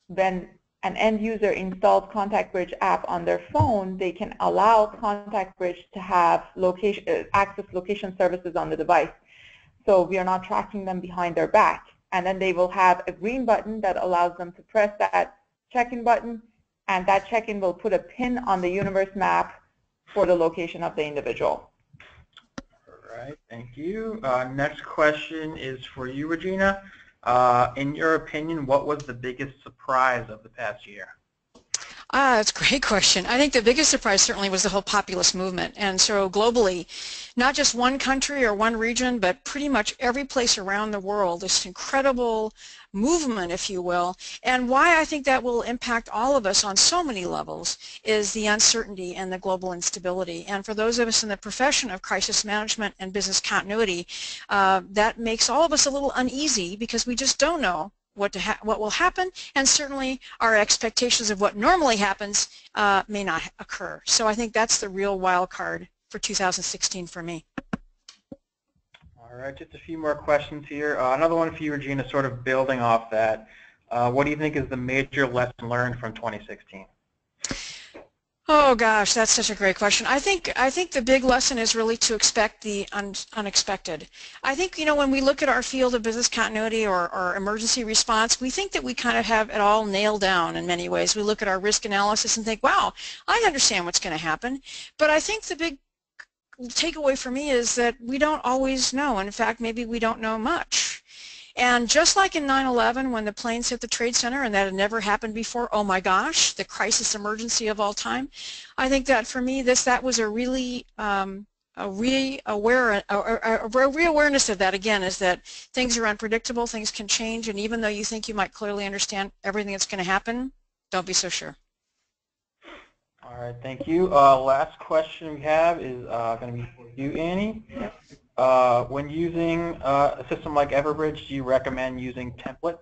when an end user installs Contact Bridge app on their phone, they can allow Contact Bridge to have access location services on the device. So we are not tracking them behind their back. And then they will have a green button that allows them to press that check-in button, and that check-in will put a pin on the universe map for the location of the individual. All right, thank you. Next question is for you, Regina. In your opinion, what was the biggest surprise of the past year? That's a great question. I think the biggest surprise certainly was the whole populist movement. And so globally, not just one country or one region, but pretty much every place around the world, this incredible movement, if you will. And why I think that will impact all of us on so many levels is the uncertainty and the global instability. And for those of us in the profession of crisis management and business continuity, that makes all of us a little uneasy because we just don't know what will happen, and certainly our expectations of what normally happens may not occur. So I think that's the real wild card for 2016 for me. All right, just a few more questions here. Another one for you, Regina, sort of building off that. What do you think is the major lesson learned from 2016? Oh gosh, that's such a great question. I think the big lesson is really to expect the unexpected. I think, you know, when we look at our field of business continuity or emergency response, we think that we kind of have it all nailed down in many ways. We look at our risk analysis and think, wow, I understand what's going to happen. But I think the big takeaway for me is that we don't always know. In fact, maybe we don't know much. And just like in 9/11 when the planes hit the Trade Center and that had never happened before, oh my gosh, the crisis emergency of all time, I think that for me that was a really a reawareness of that again, is that things are unpredictable, things can change, and even though you think you might clearly understand everything that's going to happen, don't be so sure. All right, thank you. Last question we have is going to be for you, Annie. When using a system like Everbridge, do you recommend using templates?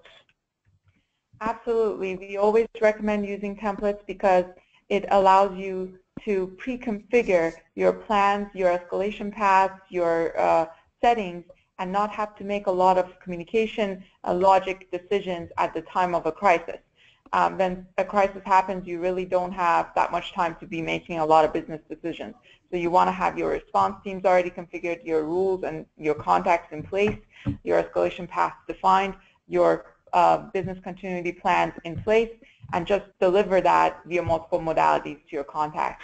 Absolutely. We always recommend using templates because it allows you to pre-configure your plans, your escalation paths, your settings, and not have to make a lot of communication logic decisions at the time of a crisis. When a crisis happens, you really don't have that much time to be making a lot of business decisions. So you want to have your response teams already configured, your rules and your contacts in place, your escalation paths defined, your business continuity plans in place, and just deliver that via multiple modalities to your contacts.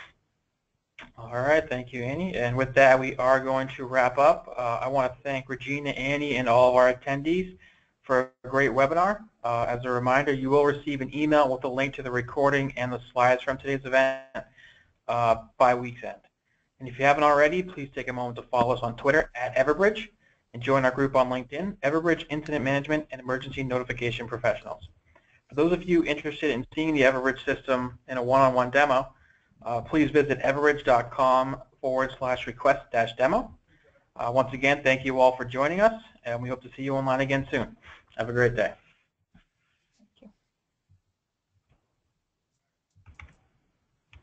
All right, thank you, Annie. And with that, we are going to wrap up. I want to thank Regina, Annie, and all of our attendees for a great webinar. As a reminder, you will receive an email with a link to the recording and the slides from today's event by week's end. And if you haven't already, please take a moment to follow us on Twitter @Everbridge and join our group on LinkedIn, Everbridge Incident Management and Emergency Notification Professionals. For those of you interested in seeing the Everbridge system in a one-on-one demo, please visit everbridge.com/request-demo. Once again, thank you all for joining us, and we hope to see you online again soon. Have a great day.